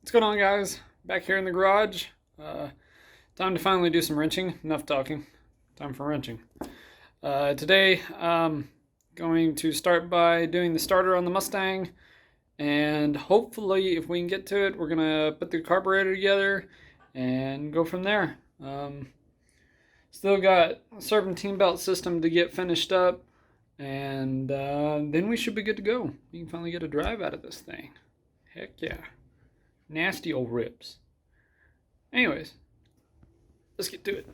What's going on, guys? Back here in the garage. Time to finally do some wrenching. Enough talking. Time for wrenching. Today, going to start by doing the starter on the Mustang, and hopefully, if we can get to it, we're gonna put the carburetor together and go from there. Still got a serpentine belt system to get finished up, and then we should be good to go. We can finally get a drive out of this thing. Heck yeah. Nasty old ribs. Anyways, let's get to it.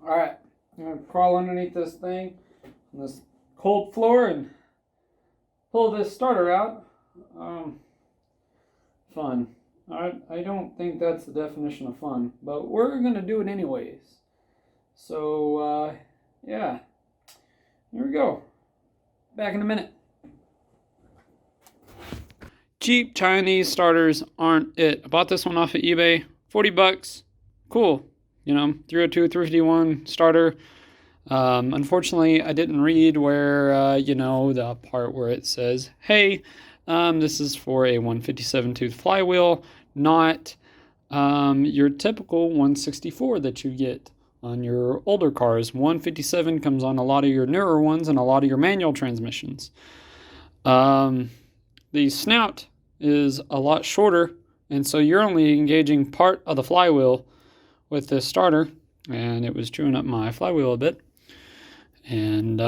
Alright, I'm going to crawl underneath this thing on this cold floor and pull this starter out. Fun. I don't think that's the definition of fun, but we're going to do it anyways. So, yeah. Here we go. Back in a minute. Cheap Chinese starters aren't it. I bought this one off of eBay. 40 bucks. Cool. You know, 302, 351 starter. Unfortunately, I didn't read where, the part where it says, hey, this is for a 157 tooth flywheel, not your typical 164 that you get on your older cars. 157 comes on a lot of your newer ones and a lot of your manual transmissions. The snout is a lot shorter, and so you're only engaging part of the flywheel with this starter, and it was chewing up my flywheel a bit, and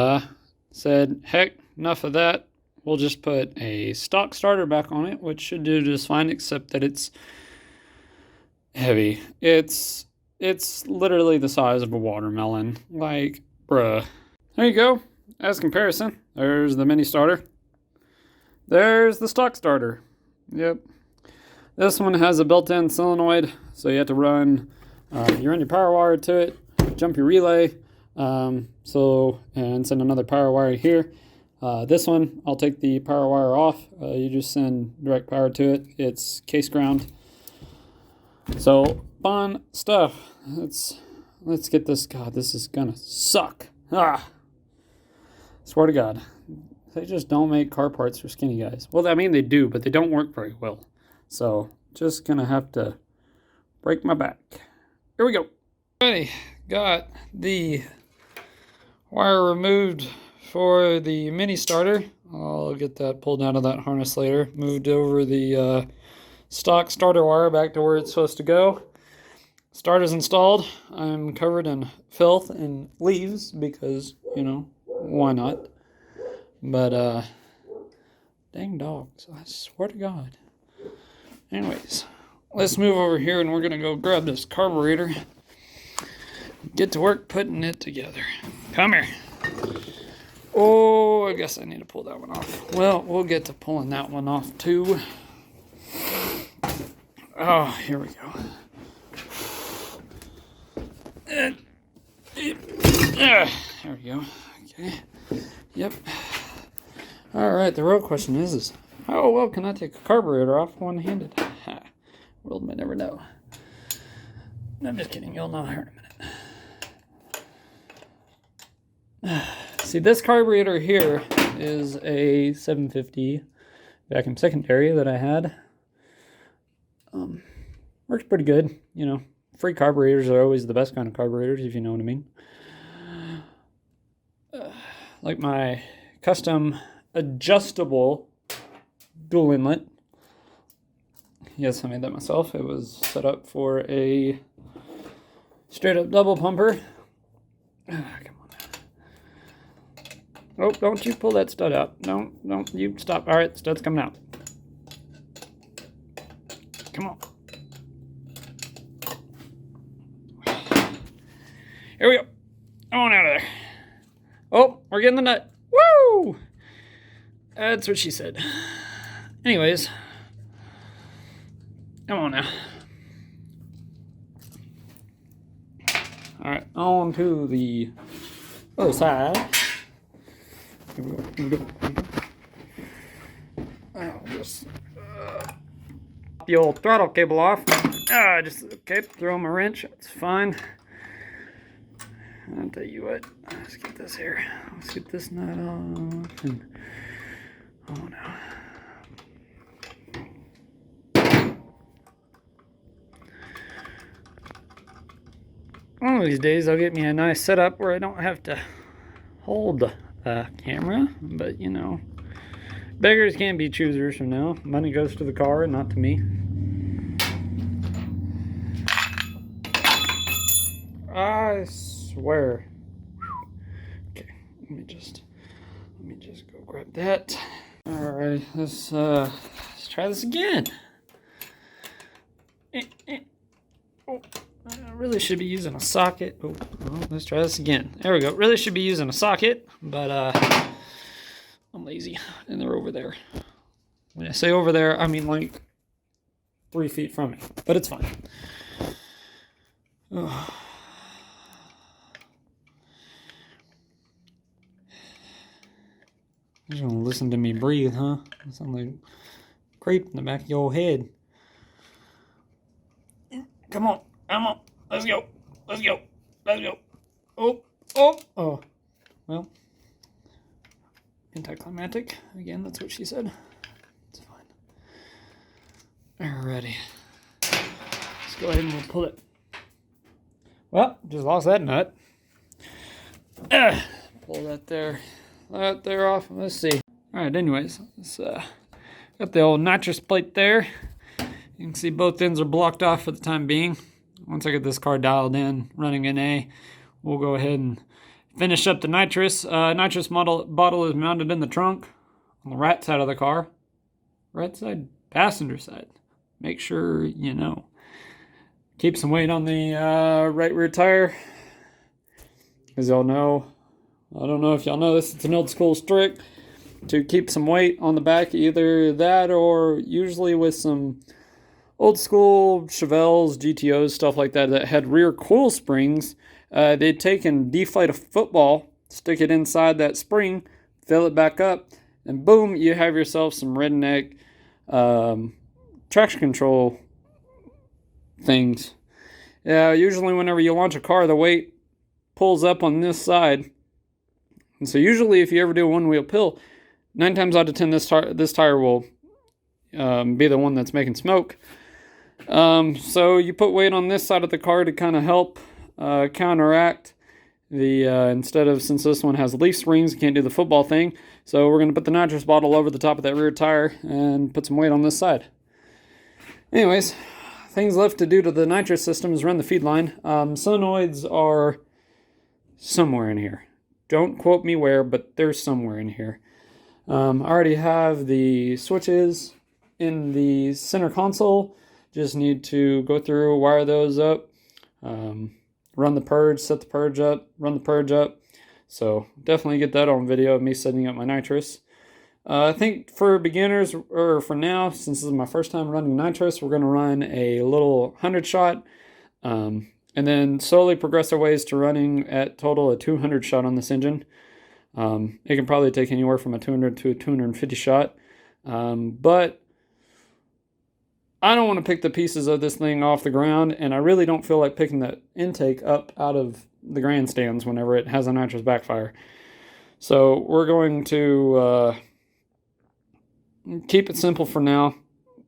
said, heck, enough of that. We'll just put a stock starter back on it, which should do just fine, except that it's heavy. It's literally the size of a watermelon. Like, bruh. There you go. As comparison, there's the mini starter. There's the stock starter. Yep. This one has a built-in solenoid, so you have to run your power wire to it, jump your relay, and send another power wire here. This one, I'll take the power wire off. You just send direct power to it. It's case ground. So, fun stuff. Let's get this. God, this is gonna suck. Swear to God. They just don't make car parts for skinny guys. Well, I mean, they do, but they don't work very well. So, just gonna have to break my back. Here we go. Alrighty, got the wire removed for the mini starter. I'll get that pulled out of that harness later. Moved over the stock starter wire back to where it's supposed to go. Starter's installed. I'm covered in filth and leaves because, why not? But, dang dogs, I swear to God. Anyways, let's move over here and we're going to go grab this carburetor. Get to work putting it together. Come here. Oh, I guess I need to pull that one off. Well, we'll get to pulling that one off too. Oh, here we go. There we go. Okay. Yep. Alright, the real question is how well can I take a carburetor off one-handed? World may never know. No, I'm just kidding. You'll know here in a minute. See, this carburetor here is a 750 vacuum secondary that I had. Works pretty good. Free carburetors are always the best kind of carburetors, if you know what I mean. Like my custom adjustable dual inlet. Yes, I made that myself. It was set up for a straight up double pumper. Come on now. Oh, don't you pull that stud out. Don't you stop. All right, stud's coming out. Come on. Here we go. On out of there. Oh, we're getting the nut. Woo! That's what she said. Anyways. Come on now. Alright, on to the other side. Here we go. I'll just pop the old throttle cable off. Okay, throw my wrench. It's fine. I'll tell you what. Let's get this here. Let's get this nut off. And, oh no. One of these days I'll get me a nice setup where I don't have to hold the camera, but you know, beggars can't be choosers for now. Money goes to the car and not to me. I swear. Okay, let me just go grab that. All right, let's try this again. Oh, I really should be using a socket. Oh, well, let's try this again. There we go. Really should be using a socket, but I'm lazy, and they're over there. When I say over there, I mean like 3 feet from me, but it's fine. Oh. You're gonna listen to me breathe, huh? It sounds like creep in the back of your head. Come on, let's go. Oh. Well, anticlimactic. Again, that's what she said. It's fine. Alrighty. Let's go ahead and we'll pull it. Well, just lost that nut. Pull that there off. Let's see. Alright, anyways, let's got the old nitrous plate there. You can see both ends are blocked off for the time being. Once I get this car dialed in, running in A, we'll go ahead and finish up the nitrous. Nitrous bottle is mounted in the trunk on the right side of the car. Right side, passenger side. Make sure you know. Keep some weight on the right rear tire. As y'all know, I don't know if y'all know this, it's an old school trick to keep some weight on the back. Either that or usually with some old school Chevelles, GTOs, stuff like that that had rear coil springs. They'd take and deflate a football, stick it inside that spring, fill it back up, and boom, you have yourself some redneck traction control things. Yeah, usually whenever you launch a car, the weight pulls up on this side. And so usually if you ever do a one-wheel pill, 9 times out of 10 this tire will be the one that's making smoke. So you put weight on this side of the car to kind of help counteract the since this one has leaf springs, you can't do the football thing. So we're going to put the nitrous bottle over the top of that rear tire and put some weight on this side. Anyways, things left to do to the nitrous system is run the feed line. Solenoids are somewhere in here. Don't quote me where, but they're somewhere in here. I already have the switches in the center console. Just need to go through, wire those up, run the purge, set the purge up, run the purge up. So definitely get that on video of me setting up my nitrous. I think for beginners, or for now, since this is my first time running nitrous, we're going to run a little 100 shot. And then slowly progress our ways to running at total a 200 shot on this engine. It can probably take anywhere from a 200 to a 250 shot. But I don't want to pick the pieces of this thing off the ground, and I really don't feel like picking the intake up out of the grandstands whenever it has a nitrous backfire. So we're going to keep it simple for now.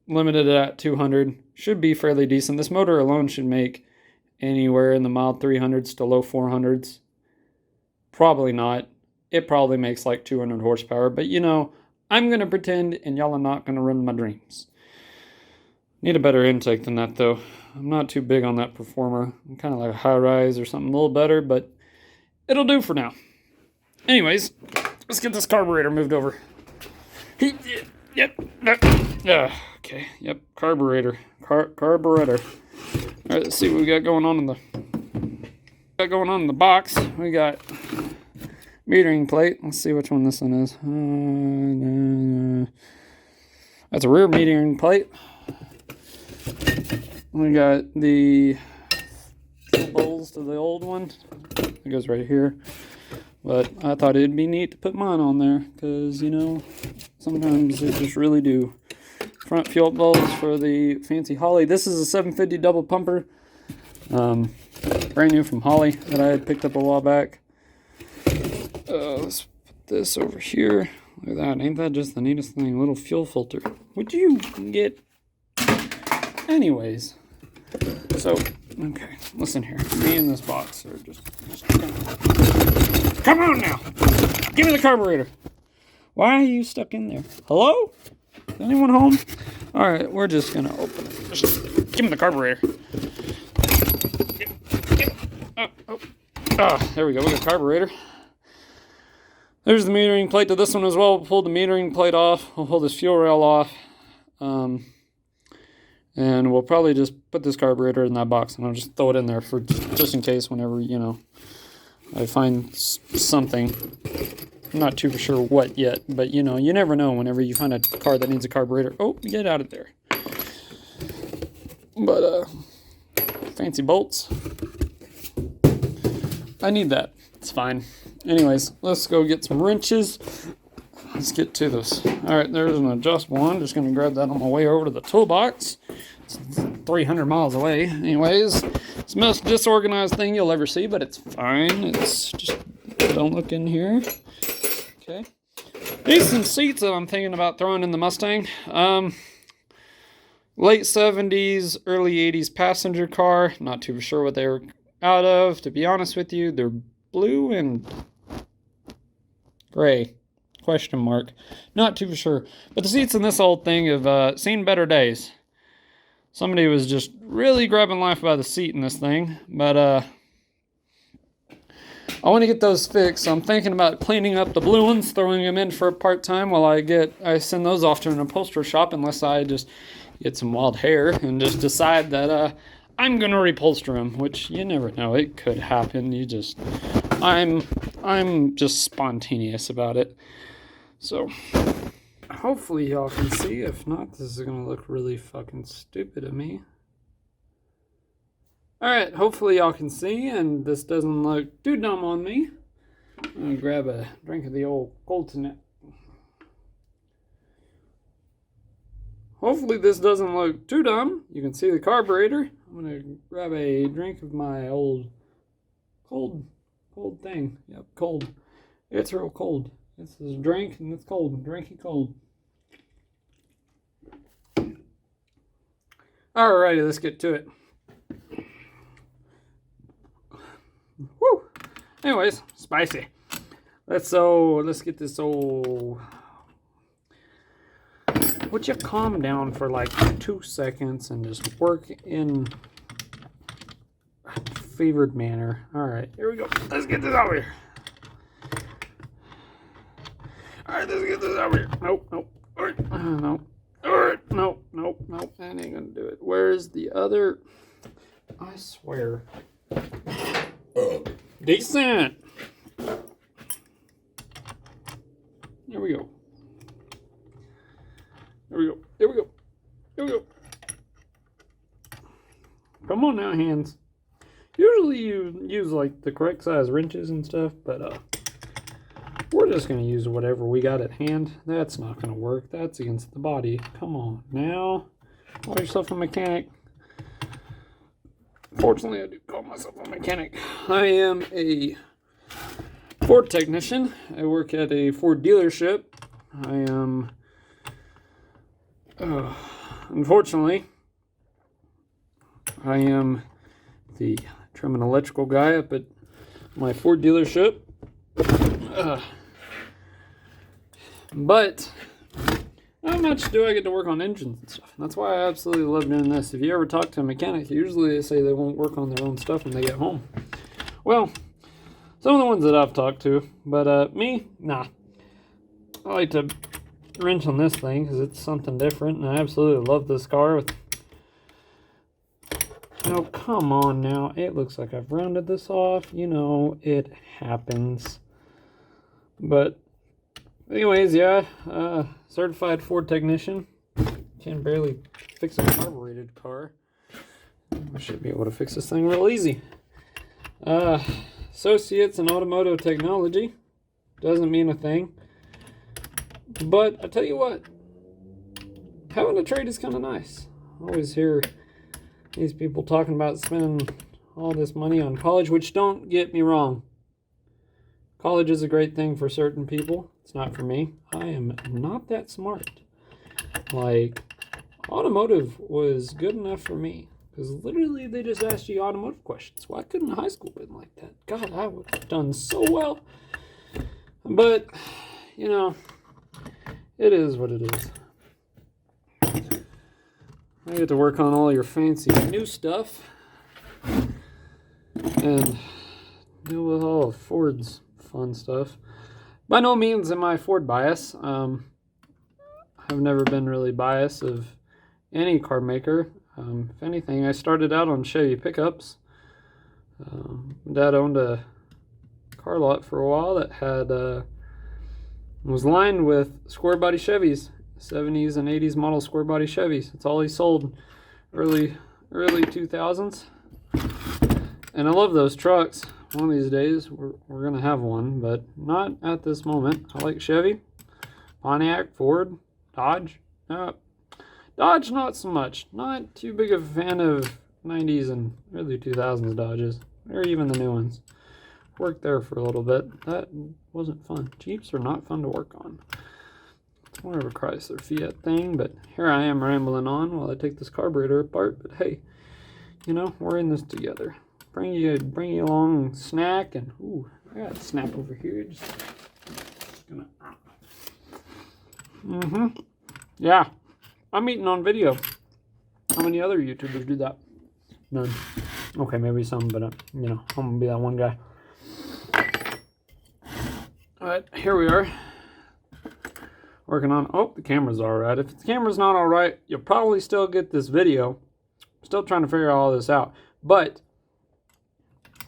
Limited at 200. Should be fairly decent. This motor alone should make anywhere in the mild 300s to low 400s. Probably not. It probably makes like 200 horsepower, but you know, I'm going to pretend and y'all are not going to run my dreams. Need a better intake than that though. I'm not too big on that performer. I'm kind of like a high rise or something a little better, but it'll do for now. Anyways, let's get this carburetor moved over. Yep. Okay. Yep. Carburetor. Carburetor. All right. Let's see what we got going on in the box. We got metering plate. Let's see which one this one is. That's a rear metering plate. We got the bowls to the old one. It goes right here. But I thought it'd be neat to put mine on there because, you know, sometimes they just really do. Front fuel bowls for the fancy Holley. This is a 750 double pumper. Brand new from Holley that I had picked up a while back. Let's put this over here. Look at that. Ain't that just the neatest thing? Little fuel filter. Would you get... Anyways. So, Okay, listen here. Me and this box are just come on now. Give me the carburetor. Why are you stuck in there? Hello? Is anyone home? All right, we're just gonna open it. Just give me the carburetor. There we go. We got carburetor. There's the metering plate to this one as well. We'll pull the metering plate off. We'll pull this fuel rail off. And we'll probably just put this carburetor in that box, and I'll just throw it in there for just in case whenever, you know, I find something. I'm not too sure what yet, but, you know, you never know whenever you find a car that needs a carburetor. Oh, get out of there. But, fancy bolts. I need that. It's fine. Anyways, let's go get some wrenches. Let's get to this. All right, there's an adjustable one. Just going to grab that on my way over to the toolbox. It's 300 miles away. Anyways, it's the most disorganized thing you'll ever see, but it's fine. It's just, don't look in here. Okay. These are some seats that I'm thinking about throwing in the Mustang. Late 70s, early 80s passenger car. Not too sure what they were out of. To be honest with you, they're blue and gray. Question mark. Not too sure. But the seats in this old thing have seen better days. Somebody was just really grabbing life by the seat in this thing. But I want to get those fixed. So I'm thinking about cleaning up the blue ones, throwing them in for a part-time while I send those off to an upholsterer shop, unless I just get some wild hair and just decide that I'm going to reupholster them, which you never know. It could happen. I'm just spontaneous about it. So, hopefully y'all can see. If not, this is going to look really fucking stupid of me. Alright, hopefully y'all can see, and this doesn't look too dumb on me. I'm going to grab a drink of the old Colton. Hopefully this doesn't look too dumb. You can see the carburetor. I'm going to grab a drink of my old cold thing. Yep, cold. It's real cold. This is a drink, and it's cold. Drinky cold. Alrighty, let's get to it. Woo! Anyways, spicy. Let's get this old... Would you calm down for like 2 seconds and just work in a favored manner? Alright, here we go. Let's get this over here. Alright, let's get this over here. Nope. Alright, no. Alright, nope. That ain't gonna do it. Where's the other? I swear. Decent. Here we go. Come on now, hands. Usually you use like the correct size wrenches and stuff, but we're just going to use whatever we got at hand. That's not going to work. That's against the body. Come on now. Call yourself a mechanic. Fortunately, I do call myself a mechanic. I am a Ford technician. I work at a Ford dealership. I am, unfortunately, I am the trim and electrical guy up at my Ford dealership. But not much do I get to work on engines and stuff. That's why I absolutely love doing this. If you ever talk to a mechanic, usually they say they won't work on their own stuff when they get home. Well, some of the ones that I've talked to, but me, nah. I like to wrench on this thing because it's something different, and I absolutely love this car. Oh, come on now. It looks like I've rounded this off. You know, it happens. But anyways, yeah, certified Ford technician. Can barely fix a carbureted car. I should be able to fix this thing real easy. Associates in automotive technology. Doesn't mean a thing. But I tell you what, having a trade is kind of nice. I always hear these people talking about spending all this money on college, which, don't get me wrong. College is a great thing for certain people. It's not for me. I am not that smart. Like, automotive was good enough for me. Because literally they just asked you automotive questions. Why couldn't high school been like that? God, I would have done so well. But, you know, it is what it is. I get to work on all your fancy new stuff and deal with all of Ford's fun stuff. By no means am I Ford bias. I've never been really biased of any car maker. If anything, I started out on Chevy pickups. Dad owned a car lot for a while that had was lined with square body Chevys. 70s and 80s model square body Chevys. That's all he sold early 2000s. And I love those trucks. One of these days we're gonna have one, but not at this moment. I like Chevy, Pontiac, Ford, Dodge. Dodge not so much. Not too big of a fan of 90s and early 2000s Dodges, or even the new ones. Worked there for a little bit. That wasn't fun. Jeeps are not fun to work on. Whatever Chrysler Fiat thing, but here I am rambling on while I take this carburetor apart. But hey, you know, we're in this together. Bring you along snack, and ooh, I got a snack over here. Just gonna. Yeah, I'm eating on video. How many other YouTubers do that? None. Okay, maybe some, but you know, I'm gonna be that one guy. All right, here we are. Working on, oh, the camera's all right. If the camera's not all right, you'll probably still get this video. I'm still trying to figure all this out, but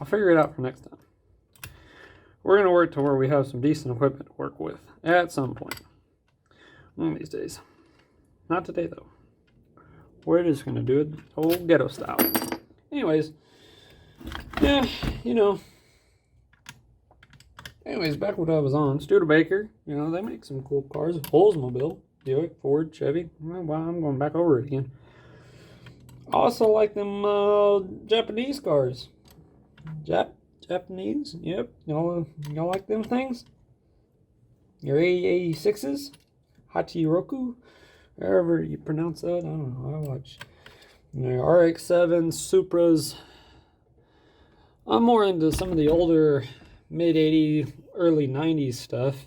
I'll figure it out for next time. We're going to work to where we have some decent equipment to work with at some point. One of these days. Not today, though. We're just going to do it old ghetto style. Anyways, yeah, you know. Anyways, back what I was on. Studebaker, you know, they make some cool cars. Oldsmobile, Buick, Ford, Chevy. Well, I'm going back over it again. I also like them Japanese cars. Japanese? Yep. Y'all like them things? Your A86s? Hachiroku? However you pronounce that. I don't know. I watch RX-7s, Supras. I'm more into some of the older mid-80s, early 90s stuff.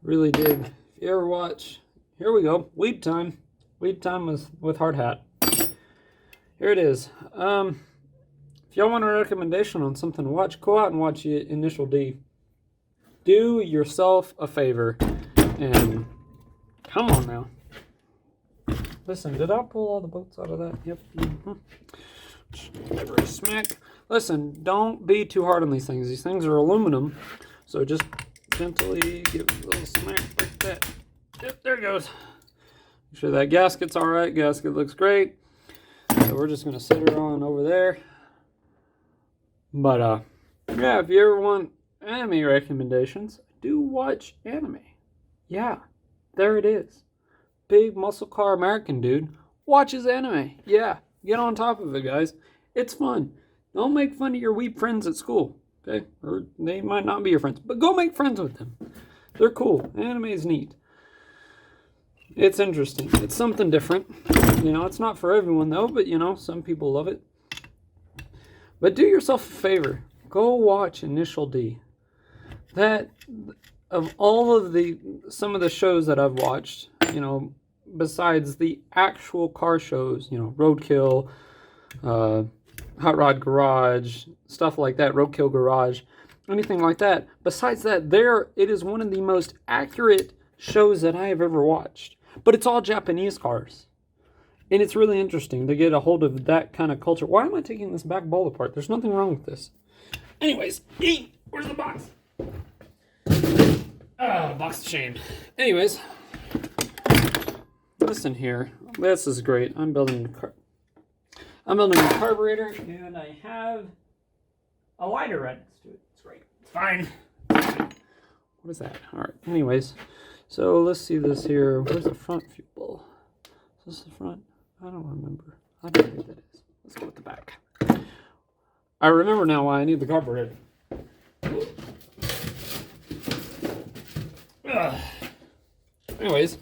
Really dig. If you ever watch, here we go, Weed Time. Weed Time with Hard Hat. Here it is. If y'all want a recommendation on something to watch, go out and watch Initial D. Do yourself a favor and come on now. Listen, did I pull all the bolts out of that? Yep. Give her a smack. Listen, don't be too hard on these things. These things are aluminum, so just gently give it a little smack like that. Yep, there it goes. Make sure that gasket's all right. Gasket looks great. So we're just gonna set her on over there. But yeah, if you ever want anime recommendations, do watch anime. Yeah, there it is. Big muscle car American dude watches anime. Yeah, get on top of it, guys. It's fun. Don't make fun of your weeb friends at school, okay? Or they might not be your friends, but go make friends with them. They're cool. Anime is neat. It's interesting. It's something different. You know, it's not for everyone though, but you know, some people love it. But do yourself a favor. Go watch Initial D. That, of all of some of the shows that I've watched, you know, besides the actual car shows, you know, Roadkill, Hot Rod Garage, stuff like that, Roadkill Garage, anything like that. Besides that, it is one of the most accurate shows that I have ever watched. But it's all Japanese cars. And it's really interesting to get a hold of that kind of culture. Why am I taking this back bowl apart? There's nothing wrong with this. Anyways, where's the box? Box of shame. Anyways, listen here. This is great. I'm building a carburetor, and I have a lighter right next to it. It's great. It's fine. What is that? All right. Anyways, so let's see this here. Where's the front fuel bowl? Is this the front? I don't remember. I don't know what that is. Let's go with the back. I remember now why I need the carburetor. Anyways,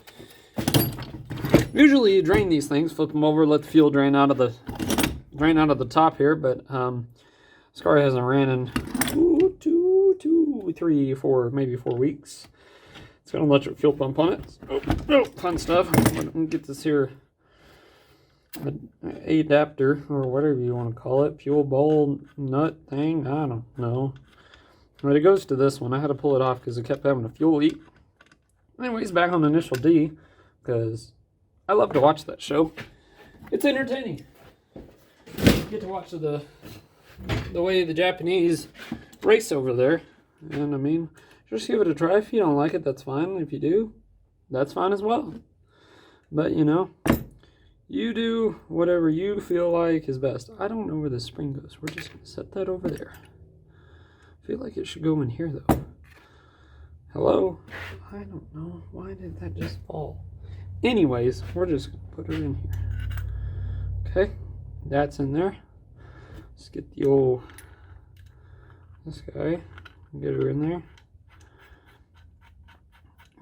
Usually you drain these things, flip them over, let the fuel drain out of the top here, but this car hasn't ran in 2, 3, 4, maybe 4 weeks. It's got an electric fuel pump on it. Oh, fun stuff. Let me get this here adapter, or whatever you want to call it, fuel bowl nut thing, I don't know. But it goes to this one. I had to pull it off because it kept having a fuel leak. Anyways, back on Initial D, because I love to watch that show. It's entertaining. You get to watch the way the Japanese race over there. And I mean, just give it a try. If you don't like it, that's fine. If you do, that's fine as well. But you know, you do whatever you feel like is best. I don't know where the spring goes. We're just going to set that over there. I feel like it should go in here though. Hello? I don't know. Why did that just fall? Anyways, we're just going to put her in here. Okay, that's in there. Let's get the old, this guy, get her in there.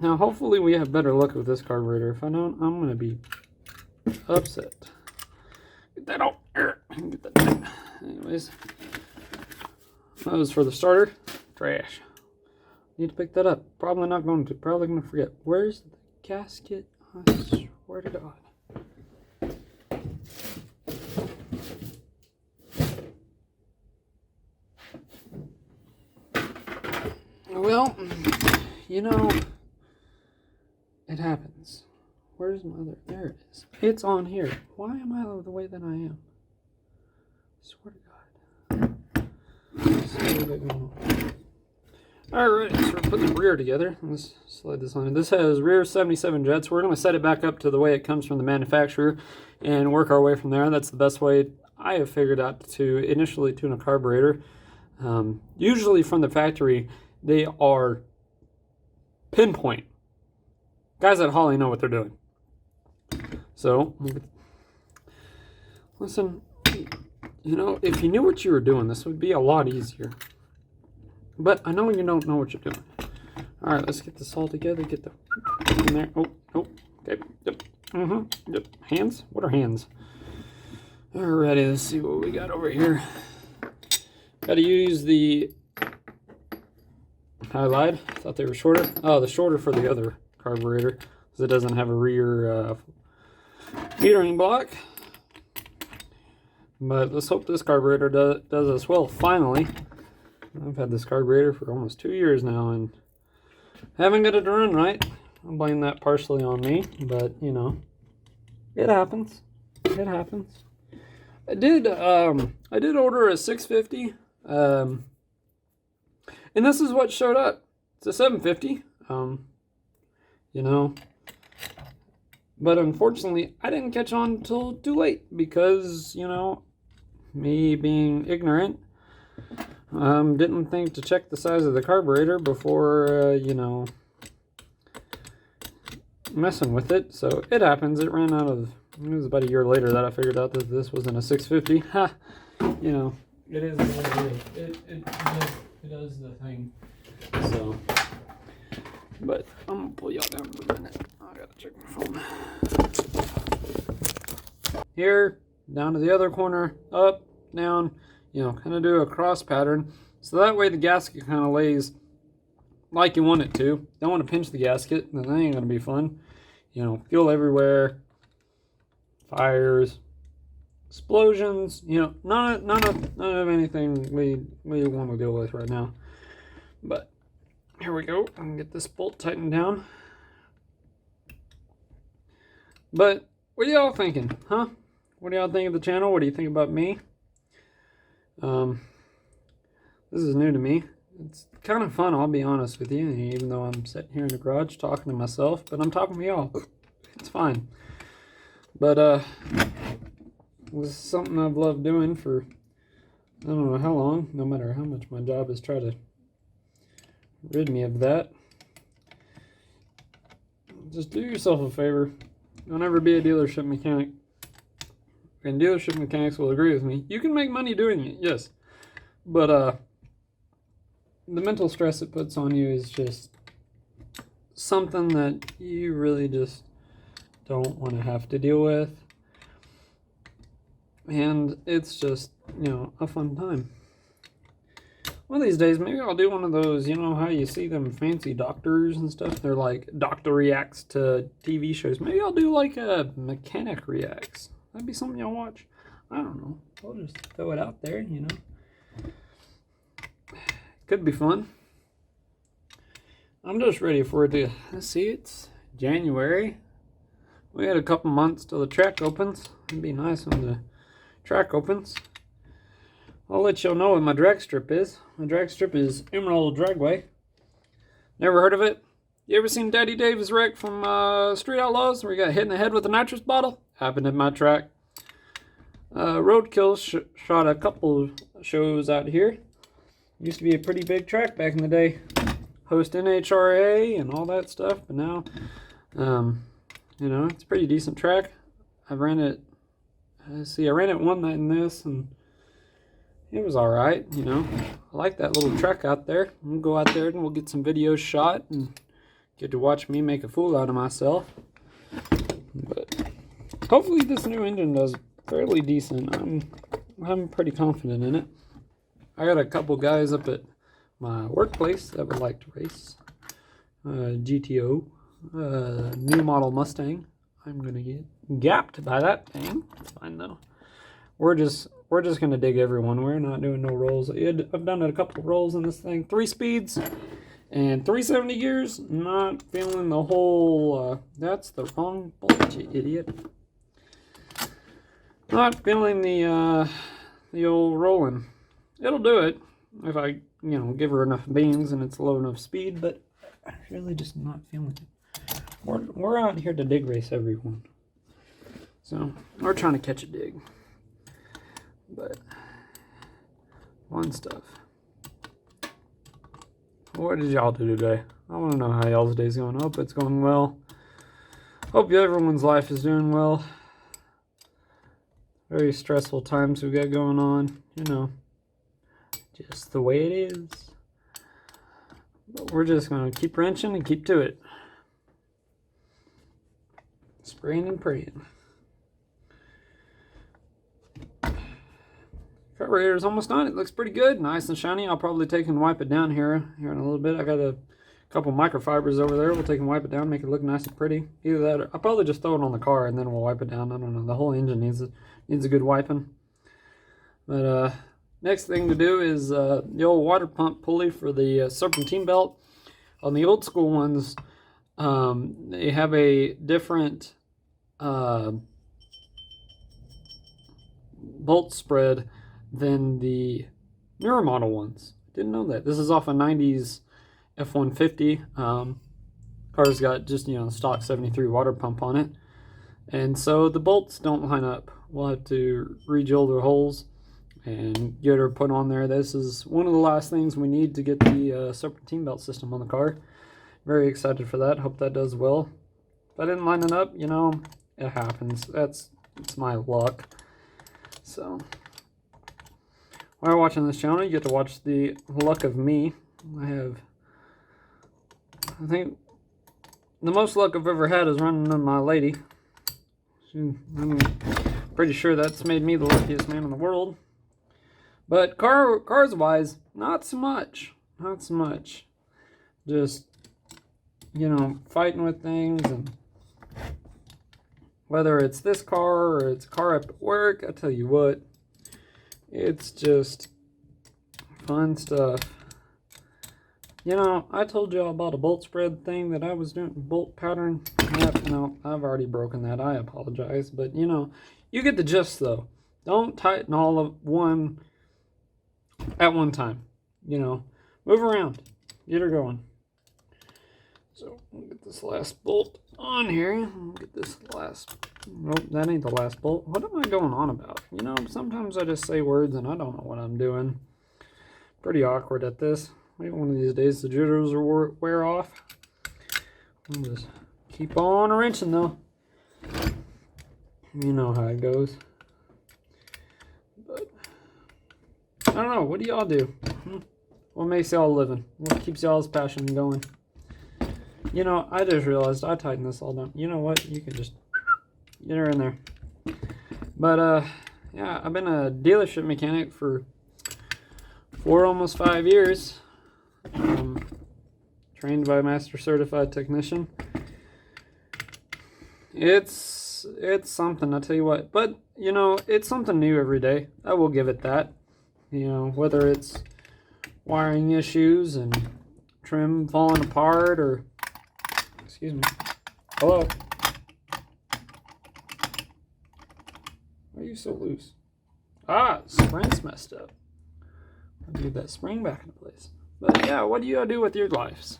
Now, hopefully we have better luck with this carburetor. If I don't, I'm going to be upset. Get that out. Get that down. Anyways, that was for the starter. Trash. Need to pick that up. Probably not going to. Probably going to forget. Where's the gasket? I swear to God. Well, you know, it happens. Where's my other? There it is. It's on here. Why am I the way that I am? I swear to God. Alright, so we're putting the rear together. Let's slide this on. This has rear 77 jets. We're going to set it back up to the way it comes from the manufacturer and work our way from there. That's the best way I have figured out to initially tune a carburetor. Usually from the factory, they are pinpoint. Guys at Holley know what they're doing. So, listen, you know, if you knew what you were doing, this would be a lot easier. But I know you don't know what you're doing. All right, let's get this all together. Get the in there. Oh, okay. Yep. Yep. Hands? What are hands? Alrighty, let's see what we got over here. Got to use the. I lied. I thought they were shorter. Oh, the shorter for the other carburetor, because it doesn't have a rear metering block. But let's hope this carburetor does as well. Finally. I've had this carburetor for almost 2 years now and haven't got it to run right. I'll blame that partially on me, but you know, it happens. It happens. I did order a 650, and this is what showed up. It's a 750. You know, but unfortunately, I didn't catch on until too late because, you know, me being ignorant. Didn't think to check the size of the carburetor before, you know, messing with it. So it happens. It ran out of, it was about a year later that I figured out that this wasn't a 650. Ha! You know, it is what it is. It does the thing. So, but I'm going to pull y'all down for a minute. I got to check my phone. Here, down to the other corner, up, down. You know, kind of do a cross pattern. So that way the gasket kind of lays like you want it to. Don't want to pinch the gasket. Then that ain't going to be fun. You know, fuel everywhere. Fires. Explosions. You know, none of anything we want to deal with right now. But here we go. I can get this bolt tightened down. But what are y'all thinking? Huh? What do y'all think of the channel? What do you think about me? This is new to me. It's kind of fun, I'll be honest with you, even though I'm sitting here in the garage talking to myself, but I'm talking to y'all. It's fine. But, this is something I've loved doing for, I don't know how long, no matter how much my job is trying to rid me of that. Just do yourself a favor. Don't ever be a dealership mechanic. And dealership mechanics will agree with me. You can make money doing it, yes. But the mental stress it puts on you is just something that you really just don't want to have to deal with. And it's just, you know, a fun time. One of these days, maybe I'll do one of those, you know how you see them fancy doctors and stuff? They're like, doctor reacts to TV shows. Maybe I'll do like a mechanic reacts. That'd be something y'all watch. I don't know. I'll just throw it out there, you know. Could be fun. I'm just ready for it to, let's see, it's January. We had a couple months till the track opens. It'd be nice when the track opens. I'll let y'all know what my drag strip is. My drag strip is Emerald Dragway. Never heard of it? You ever seen Daddy Dave's wreck from Street Outlaws where he got hit in the head with a nitrous bottle? Happened at my track. Roadkill shot a couple shows out here. Used to be a pretty big track back in the day. Host NHRA and all that stuff. But now, you know, it's a pretty decent track. I ran it, I ran it one night in this and it was alright, you know. I like that little track out there. We'll go out there and we'll get some videos shot and get to watch me make a fool out of myself. But hopefully this new engine does fairly decent. I'm pretty confident in it. I got a couple guys up at my workplace that would like to race. GTO, new model Mustang. I'm gonna get gapped by that thing. It's fine though. We're just gonna dig everyone. We're not doing no rolls. I've done a couple of rolls in this thing. 3 speeds and 370 gears. Not feeling the whole. That's the wrong bolt, you idiot. Not feeling the old rolling. It'll do it if I, you know, give her enough beans and it's low enough speed. But I'm really just not feeling it. We're out here to dig race everyone. So we're trying to catch a dig. But fun stuff. What did y'all do today? I want to know how y'all's day's going. I hope it's going well. Hope everyone's life is doing well. Very stressful times we got going on. You know, just the way it is. But we're just going to keep wrenching and keep to it. Spraying and praying. Carburetor's almost done. It looks pretty good, nice and shiny. I'll probably take and wipe it down here in a little bit. I got a couple microfibers over there. We'll take and wipe it down, make it look nice and pretty. Either that, or I'll probably just throw it on the car and then we'll wipe it down. I don't know. The whole engine needs a good wiping. But next thing to do is the old water pump pulley for the serpentine belt. On the old school ones, they have a different bolt spread than the newer model ones. Didn't know that. This is off a 90s F-150. Car's got just, you know, stock 73 water pump on it. And so the bolts don't line up. We'll have to re-drill the holes and get her put on there. This is one of the last things we need to get the serpentine belt system on the car. Very excited for that. Hope that does well. If I didn't line it up, you know, it happens. It's my luck. So while you're watching this channel, you get to watch the luck of me. I think the most luck I've ever had is running into my lady. I'm pretty sure that's made me the luckiest man in the world. But cars wise, not so much. Not so much. Just, you know, fighting with things, and whether it's this car or it's a car up at work, I tell you what, it's just fun stuff. You know, I told y'all about a bolt spread thing that I was doing, bolt pattern. No, I've already broken that. I apologize. But, you know, you get the gist, though. Don't tighten all of one at one time. You know, move around. Get her going. So, we'll get this last bolt on here. We'll get this last... Nope, that ain't the last bolt. What am I going on about? You know, sometimes I just say words and I don't know what I'm doing. Pretty awkward at this. Maybe one of these days the jitters will wear off. I'll just keep on wrenching though. You know how it goes. But I don't know. What do y'all do? What makes y'all living? What keeps y'all's passion going? You know, I just realized I tightened this all down. You know what? You can just Get her in there. But yeah, I've been a dealership mechanic for almost 5 years. Trained by a master certified technician. It's something, I tell you what. But you know, it's something new every day. I will give it that. You know, whether it's wiring issues and trim falling apart, or excuse me. Hello. Why are you so loose? Ah, spring's messed up. I'll get that spring back into place. But yeah, what do you do with your lives?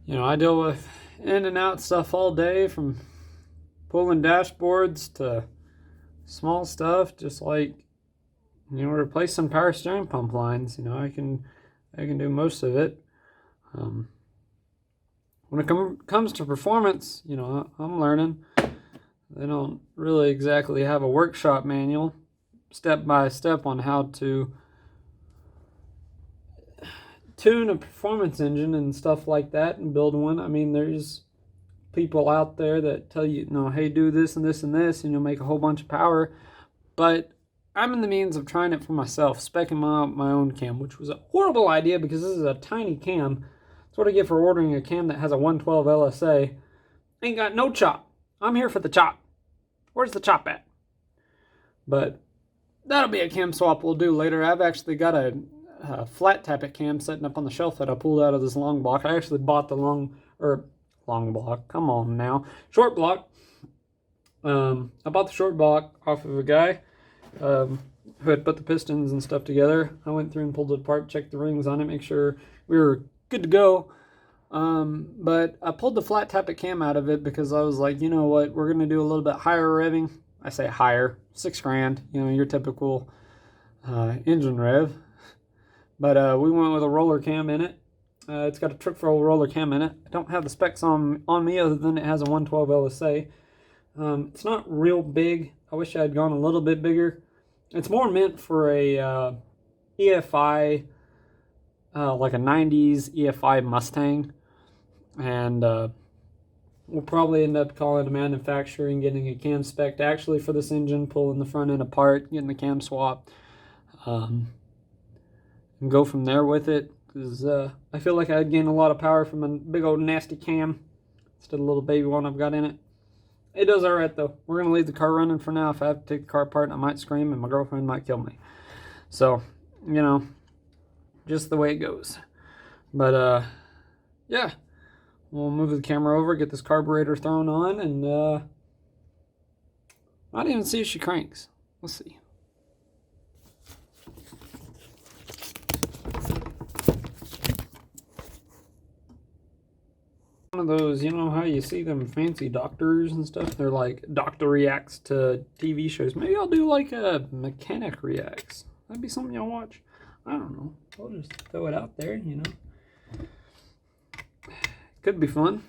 You know, I deal with in and out stuff all day, from pulling dashboards to small stuff, just like, you know, replacing power steering pump lines. You know, I can do most of it. When it comes to performance, you know, I'm learning. They don't really exactly have a workshop manual, step by step, on how to tune a performance engine and stuff like that and build one. I mean, there's people out there that tell you, hey, do this and this and this, and you'll make a whole bunch of power. But I'm in the means of trying it for myself, specking my own cam, which was a horrible idea because this is a tiny cam. That's what I get for ordering a cam that has a 112 LSA. Ain't got no chop. I'm here for the chop. Where's the chop at? But that'll be a cam swap we'll do later. I've actually got a flat tappet cam sitting up on the shelf that I pulled out of this long block. I actually bought the long block. Come on now. Short block. I bought the short block off of a guy who had put the pistons and stuff together. I went through and pulled it apart, checked the rings on it, make sure we were good to go. But I pulled the flat tappet cam out of it because I was like, you know what, we're going to do a little bit higher revving. I say higher, $6,000, you know, your typical engine rev. But we went with a roller cam in it. It's got a trick roller cam in it. I don't have the specs on me other than it has a 112 LSA. It's not real big. I wish I had gone a little bit bigger. It's more meant for a EFI, like a 90s EFI Mustang. And we'll probably end up calling a manufacturer and getting a cam spec actually for this engine, pulling the front end apart, getting the cam swap, and go from there with it. Because I feel like I'd gain a lot of power from a big old nasty cam instead of a little baby one I've got in it. It does alright though. We're going to leave the car running for now. If I have to take the car apart, I might scream and my girlfriend might kill me. So, you know, just the way it goes. But, yeah. We'll move the camera over, get this carburetor thrown on, and might even see if she cranks. Let's see. One of those, you know how you see them fancy doctors and stuff? They're like, doctor reacts to TV shows. Maybe I'll do like a mechanic reacts. That'd be something y'all watch. I don't know. I'll just throw it out there, you know. Could be fun.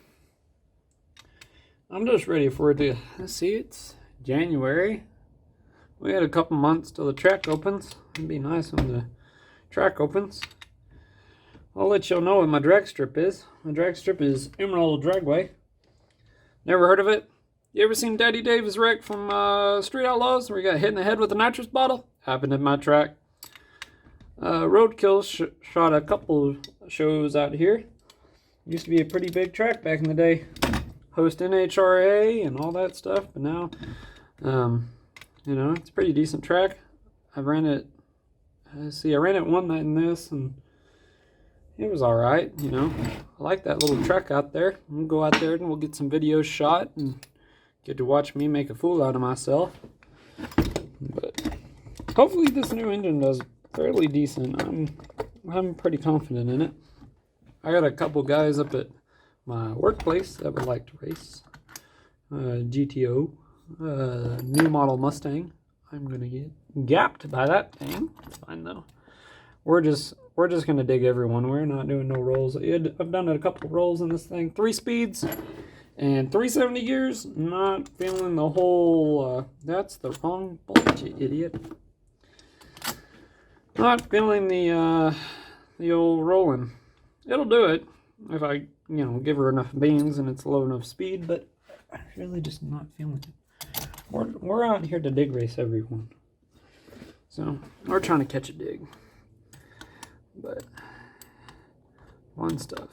I'm just ready for it to, let's see, it's January. We had a couple months till the track opens. It'd be nice when the track opens. I'll let y'all know what my drag strip is. My drag strip is Emerald Dragway. Never heard of it? You ever seen Daddy Dave's wreck from Street Outlaws where he got hit in the head with a nitrous bottle? Happened at my track. Roadkill shot a couple shows out here. Used to be a pretty big track back in the day. Host NHRA and all that stuff. But now, you know, it's a pretty decent track. I ran it one night in this, and it was alright, you know. I like that little track out there. We'll go out there and we'll get some videos shot and get to watch me make a fool out of myself. But hopefully this new engine does fairly decent. I'm pretty confident in it. I got a couple guys up at my workplace that would like to race. GTO, new model Mustang. I'm gonna get gapped by that thing. It's fine though. We're just gonna dig everyone. We're not doing no rolls. I've done a couple of rolls in this thing. 3 speeds and 370 gears. Not feeling the whole. That's the wrong bolt, you idiot. Not feeling the old rolling. It'll do it if I, you know, give her enough beans and it's low enough speed. But I'm really just not feeling it. We're out here to dig race everyone. So, we're trying to catch a dig. But, fun stuff.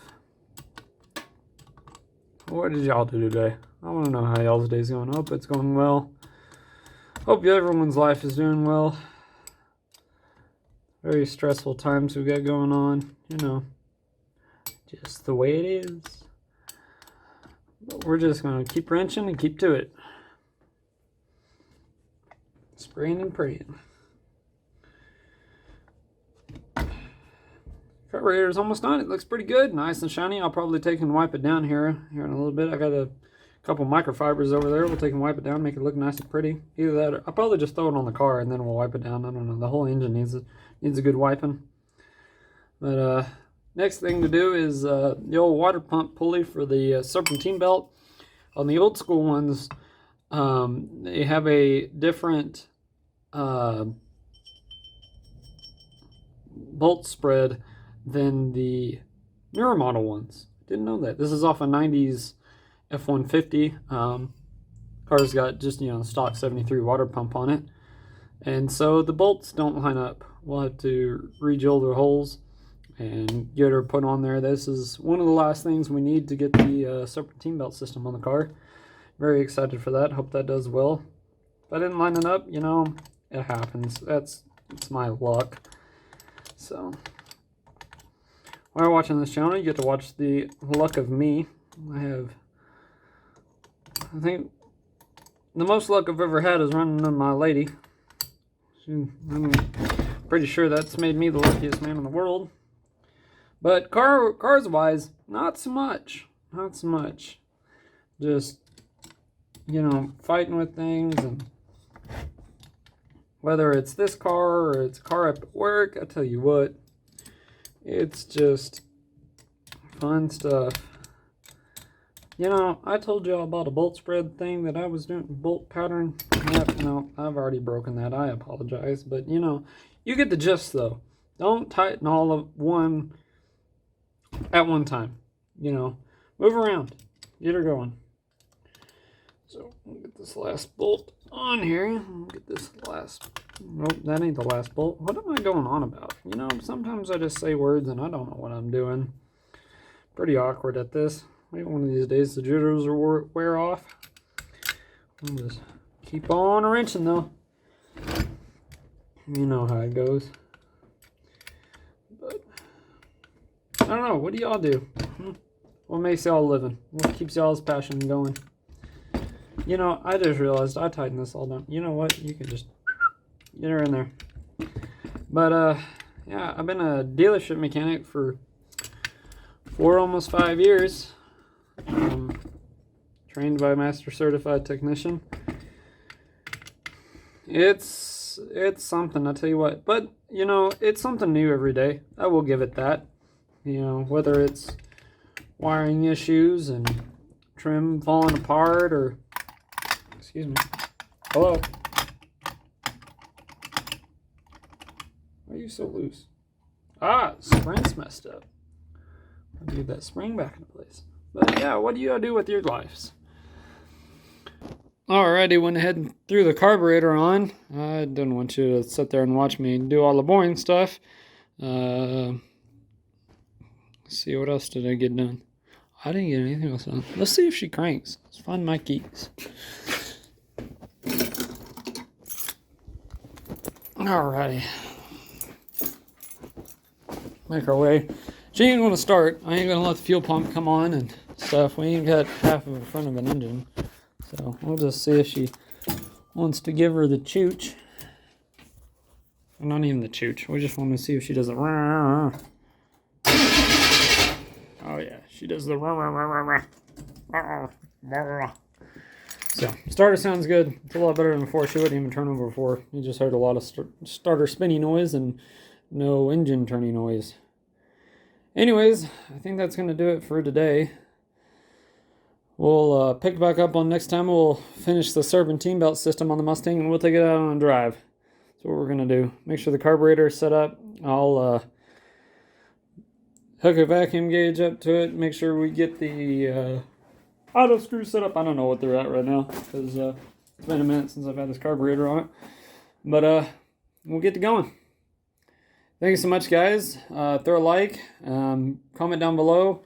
What did y'all do today? I want to know how y'all's day's going. Hope it's going well. Hope everyone's life is doing well. Very stressful times we got going on. You know, just the way it is. But we're just going to keep wrenching and keep to it. Spraying and praying. Carburetor's almost done. It looks pretty good. Nice and shiny. I'll probably take and wipe it down here in a little bit. I got a couple microfibers over there. We'll take and wipe it down, make it look nice and pretty. Either that or I'll probably just throw it on the car and then we'll wipe it down. I don't know. The whole engine needs a good wiping. But next thing to do is the old water pump pulley for the serpentine belt. On the old school ones, they have a different bolt spread than the newer model ones. Didn't know that. This is off a 90s F-150. Car's got just, you know, stock 73 water pump on it. And so the bolts don't line up. We'll have to re-drill the holes and get her put on there. This is one of the last things we need to get the serpentine belt system on the car. Very excited for that. Hope that does well. If I didn't line it up, you know, it happens. It's my luck. So, while you're watching this channel, you get to watch the luck of me. I think, the most luck I've ever had is running on my lady. I'm pretty sure that's made me the luckiest man in the world. But cars-wise, not so much. Not so much. Just, you know, fighting with things, and whether it's this car or it's a car up at work, I tell you what, it's just fun stuff. You know, I told you all about a bolt spread thing that I was doing, bolt pattern. Yep, no, I've already broken that. I apologize. But, you know, you get the gist, though. Don't tighten all of one at one time. You know, move around. Get her going. So, we'll get this last bolt on here. We'll get this last... Nope, that ain't the last bolt. What am I going on about? You know, sometimes I just say words and I don't know what I'm doing. Pretty awkward at this. Maybe one of these days the jitters will wear off. I'll just keep on wrenching, though. You know how it goes. But, I don't know. What do y'all do? What makes y'all living? What keeps y'all's passion going? You know, I just realized I tightened this all down. You know what? You can just get her in there. But, yeah, I've been a dealership mechanic for almost 5 years. Trained by a master certified technician. It's something, I tell you what. But, you know, it's something new every day. I will give it that. You know, whether it's wiring issues and trim falling apart or... Excuse me. Hello? Why are you so loose? Ah, spring's messed up. I'll get that spring back into place. But yeah, what do you do with your lives? Alrighty, went ahead and threw the carburetor on. I didn't want you to sit there and watch me do all the boring stuff. Let's see, what else did I get done? I didn't get anything else done. Let's see if she cranks. Let's find my keys. Alrighty. Make our way. She ain't going to start. I ain't going to let the fuel pump come on and stuff. We ain't got half of the front of an engine. So we'll just see if she wants to give her the chooch. Not even the chooch. We just want to see if she does it. Oh yeah, she does the. So starter sounds good. It's a lot better than before. She wouldn't even turn over before. You just heard a lot of starter spinning noise and no engine turning noise. Anyways, I think that's going to do it for today. We'll pick back up on next time. We'll finish the serpentine belt system on the Mustang and we'll take it out on a drive. That's what we're going to do. Make sure the carburetor is set up. I'll hook a vacuum gauge up to it. Make sure we get the auto screw setup. I don't know what they're at right now because it's been a minute since I've had this carburetor on it. But we'll get to going. Thank you so much, guys. Throw a like, comment down below.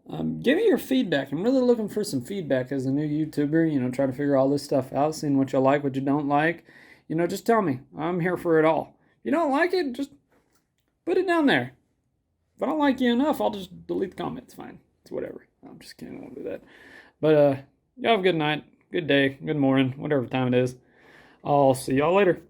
Give me your feedback. I'm really looking for some feedback as a new YouTuber, you know, trying to figure all this stuff out, seeing what you like, what you don't like. You know, just tell me. I'm here for it all. If you don't like it, just put it down there. If I don't like you enough, I'll just delete the comment. It's fine. It's whatever. I'm just kidding. I won't do that. But y'all have a good night, good day, good morning, whatever time it is. I'll see y'all later.